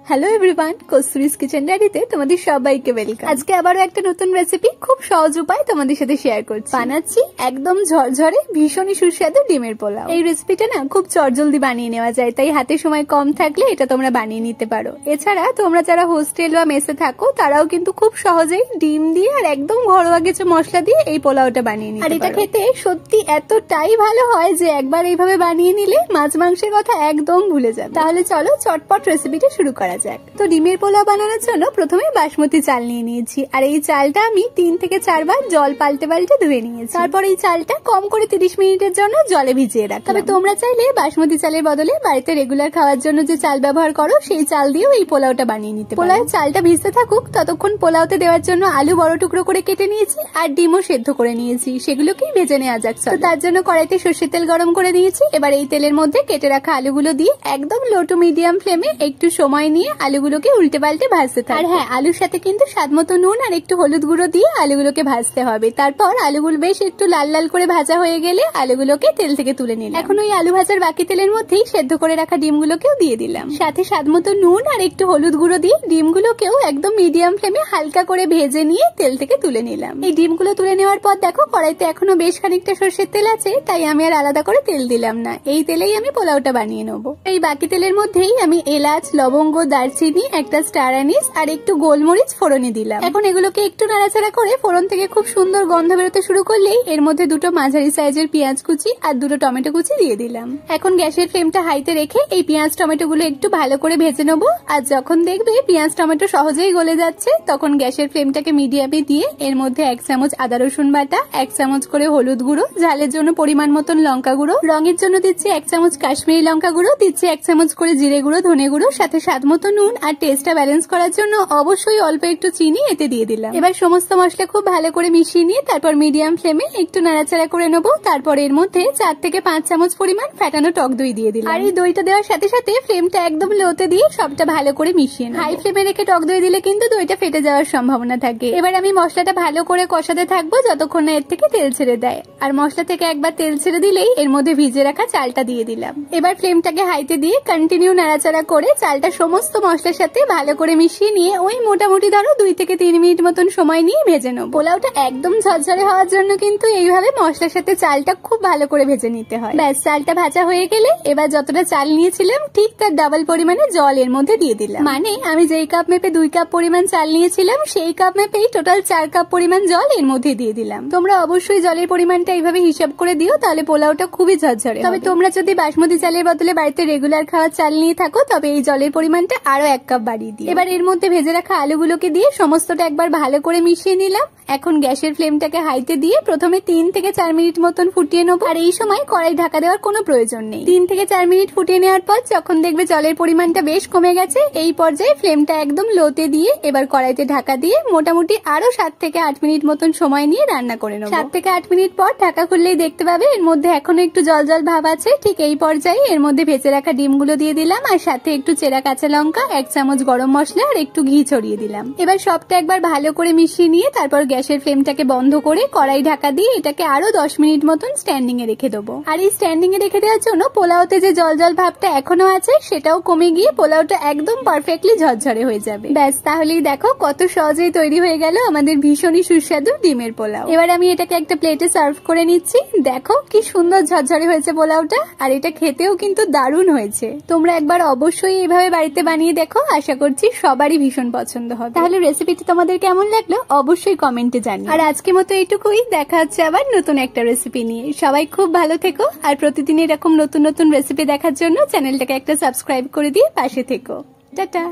Hello everyone, কস্তুরীস kitchen ডায়েরিতে তোমাদের সবাইকে ওয়েলকাম। আজকে আবারও একটা নতুন রেসিপি খুব সহজ উপায় তোমাদের সাথে শেয়ার করছি। বানাচ্ছি একদম ঝরঝরে ভীষণই সুস্বাদু ডিমের পোলাও। এই রেসিপিটা না খুব চটজলদি বানিয়ে নেওয়া যায়, তাই হাতে সময় কম থাকলে এটা তোমরা বানিয়ে নিতে পারো। এছাড়া তোমরা যারা হোস্টেল বা মেসে থাকো তারাও কিন্তু খুব সহজেই ডিম দিয়ে আর একদম ঘরোয়া কিছু মশলা দিয়ে এই পোলাওটা বানিয়ে নিতে পারো। আর এটা খেতে সত্যি এতটাই ভালো হয় যে একবার এইভাবে বানিয়ে নিলে মাছ মাংসের কথা একদম ভুলে যাবে। তাহলে চলো চটপট রেসিপিটা শুরু করা যাক। তো ডিমের পোলাও বানানোর জন্য প্রথমে বাসমতি চাল নিয়ে নিয়েছি, আর এই চালটা আমি 3 থেকে 4 বার জল পাল্টে পাল্টে ধুয়ে নিয়েছি। তারপর এই চালটা কম করে 30 মিনিটের জন্য জলে ভিজিয়ে রাখলাম। তবে তোমরা চাইলে বাসমতি চালের বদলে বাড়িতে রেগুলার খাওয়ার জন্য যে চাল ব্যবহার করো সেই চাল দিয়েও এই পোলাওটা বানিয়ে নিতে পারো। পোলাওয়ের চালটা ভিজতে থাকুক, ততক্ষণ পোলাওতে দেওয়ার জন্য আলু বড় টুকরো করে কেটে নিয়েছি আর ডিমও সেদ্ধ করে নিয়েছি, সেগুলোকেই ভেজে নেওয়া যাক। তো তার জন্য কড়াইতে সরষের তেল গরম করে নিয়েছি। এবার এই তেলের মধ্যে কেটে রাখা আলুগুলো দিয়ে একদম লো টু মিডিয়াম ফ্লেমে একটু সময় নিয়ে আলুগুলোকে উল্টে পাল্টে ভাজতে থাকবে। আর হ্যাঁ, আলুর সাথে কিন্তু স্বাদ মতো নুন আর একটু হলুদ গুঁড়ো দিয়ে আলুগুলোকে ভাজতে হবে। তারপর আলুগুলো বেশ একটু লাল লাল করে ভাজা হয়ে গেলে আলুগুলোকে তেল থেকে তুলে নিলাম। এখন ওই আলু ভাজার বাকি তেলের মধ্যেই সেদ্ধ করে রাখা ডিমগুলোকেও দিয়ে দিলাম। সাথে স্বাদ মতো নুন আর একটু হলুদ গুঁড়ো দিয়ে ডিমগুলোকেও একদম মিডিয়াম ফ্লেমে হালকা করে ভেজে নিয়ে তেল থেকে তুলে নিলাম। এই ডিমগুলো তুলে নেওয়ার পর দেখো কড়াইতে এখনো বেশ খানিকটা সরষের তেল আছে, তাই আমি আর আলাদা করে তেল দিলাম না। এই তেলেই আমি পোলাওটা বানিয়ে নেবো। এই বাকি তেলের মধ্যেই আমি এলাচ, লবঙ্গ, দারচিনি, একটা স্টার আনিস আর একটু গোলমরিচ ফোড়নে দিলাম। এখন এগুলোকে একটু নাড়াচাড়া করে ফোড়ন থেকে খুব সুন্দর গন্ধ বেরোতে শুরু করলেই এর মধ্যে দুটো মাঝারি সাইজের পেঁয়াজ কুচি আর দুটো টমেটো কুচি দিয়ে দিলাম। এখন গ্যাসের ফ্লেমটা হাইতে রেখে এই পেঁয়াজ টমেটো গুলো একটু ভালো করে ভেজে নেবো। আর যখন দেখবে পেঁয়াজ টমেটো সহজেই গলে যাচ্ছে, তখন গ্যাসের ফ্লেমটাকে মিডিয়ামে দিয়ে এর মধ্যে 1 চামচ আদা রসুন বাটা, 1 চামচ করে হলুদ গুঁড়ো, ঝালের জন্য পরিমাণ মতন লঙ্কা গুঁড়ো, রঙের জন্য দিচ্ছি 1 চামচ কাশ্মীরি লঙ্কা গুঁড়ো, দিচ্ছি 1 চামচ করে জিরে গুঁড়ো, ধনে গুঁড়ো, সাথে স্বাদ মতো নুন আর টেস্টটা ব্যালেন্স করার জন্য অবশ্যই অল্প একটু চিনি এতে দিয়ে দিলাম। এবার সমস্ত মশলা খুব ভালো করে মিশিয়ে নিয়ে তারপর মিডিয়াম ফ্লেমে একটু নাড়াচাড়া করে নেবো। তারপর এর মধ্যে 4 থেকে 5 চামচ পরিমাণ ফ্যাটানো টক দই দিয়ে দিলাম। আর এই দইটা দেওয়ার সাথে সাথে ফ্লেমটা একদম লোতে দিয়ে সবটা ভালো করে মিশিয়ে নেবো। হাই ফ্লেমে রেখে টক দই দিলে কিন্তু দইটা ফেটে যাওয়ার সম্ভাবনা থাকে। এবার আমি মশলাটা ভালো করে কষাতে থাকবো যতক্ষণ না এর থেকে তেল ছেড়ে দেয়। আর মশলা থেকে একবার তেল ছেড়ে দিলেই এর মধ্যে ভিজে রাখা চালটা দিয়ে দিলাম। এবার ফ্লেমটাকে হাইতে দিয়ে কন্টিনিউ নাড়াচাড়া করে চালটা সমস্ত মশলার সাথে ভালো করে মিশিয়ে নিয়ে ওই মোটামুটি ধরো 2 থেকে 3 মিনিট মতন সময় নিয়ে ভেজে নেবো। পোলাওটা একদম ঝরঝরে হওয়ার জন্য কিন্তু এইভাবে মশলার সাথে চালটা খুব ভালো করে ভেজে নিতে হয়। ব্যাস, চালটা ভাজা হয়ে গেলে এবার যতটা চাল নিয়েছিলাম ঠিক তার ডাবল পরিমাণে জল এর মধ্যে দিয়ে দিলাম। মানে আমি যেই কাপ মেপে 2 কাপ পরিমাণ চাল নিয়েছিলাম সেই কাপ মেপেই টোটাল 4 কাপ পরিমাণ জল এর মধ্যে দিয়ে দিলাম। তোমরা অবশ্যই জলের পরিমাণটা এইভাবে হিসাব করে দিও, তাহলে পোলাওটা খুবই ঝরঝরে। তবে তোমরা যদি বাসমতি চালের বদলে বাড়িতে রেগুলার খাওয়ার চাল নিয়ে থাকো তবে এই জলের পরিমাণটা আরো 1 কাপ বাড়িয়ে দিও। এবার এর মধ্যে ভেজে রাখা আলুগুলোকে দিয়ে সমস্তটা একবার ভালো করে মিশিয়ে নিলাম। এখন গ্যাসের ফ্লেমটাকে হাইতে দিয়ে প্রথমে 3 থেকে 4 মিনিট মতন ফুটিয়ে নেবো। আর এই সময় কড়াই ঢাকা দেওয়ার কোনো প্রয়োজন নেই। 3 থেকে 4 মিনিট ফুটিয়ে নেওয়ার পর যখন দেখবে জলের পরিমাণটা বেশ কমে গেছে, এই পর্যায়ে ফ্লেমটা একদম লোতে দিয়ে এবার কড়াইতে ঢাকা দিয়ে মোটামুটি আরো 7 থেকে 8 মিনিট মতন সময় নিয়ে রান্না করে নেবো। 7 থেকে 8 মিনিট পর ঢাকা খুললেই দেখতে পাবে এর মধ্যে এখনো একটু জল জল ভাব আছে। ঠিক এই পর্যায়ে এর মধ্যে ভেজে রাখা ডিমগুলো দিয়ে দিলাম আর সাথে একটু চেরা কাঁচা লঙ্কা, 1 চামচ গরম মশলা আর একটু ঘি ছড়িয়ে দিলাম। এবার সবটা একবার ভালো করে মিশিয়ে নিয়ে তারপর গ্যাসের ফ্লেমটাকে বন্ধ করে কড়াই ঢাকা দিয়ে এটাকে আরো 10 মিনিট মতন স্ট্যান্ডিং এ রেখে দেবো। আর এই স্ট্যান্ডিং এ রেখে দেওয়ার জন্য পোলাওতে যে জল জল ভাবটা এখনো আছে সেটাও কমে গিয়ে পোলাওটা একদম পারফেক্টলি ঝরঝরে হয়ে যাবে। ব্যাস, তাহলেই দেখো কত সহজেই তৈরি হয়ে গেল আমাদের ভীষণই সুস্বাদু ডিমের পোলাও। এবার আমি এটাকে একটা প্লেটে সার্ভ করে নিচ্ছি। দেখো কি সুন্দর ঝরঝরে হয়েছে পোলাওটা, আর এটা খেতেও কিন্তু দারুণ হয়েছে। তোমরা একবার অবশ্যই এইভাবে বাড়িতে বানিয়ে দেখো, আশা করছি সবারই ভীষণ পছন্দ হবে। তাহলে রেসিপিটি তোমাদের কেমন লাগলো অবশ্যই কমেন্টে জানিও। আর আজকের মতো এইটুকুই, দেখা হচ্ছে আবার নতুন একটা রেসিপি নিয়ে। সবাই খুব ভালো থেকো, আর প্রতিদিন এরকম নতুন নতুন রেসিপি দেখার জন্য চ্যানেলটাকে একটা সাবস্ক্রাইব করে দিয়ে পাশে থেকো। টাটা।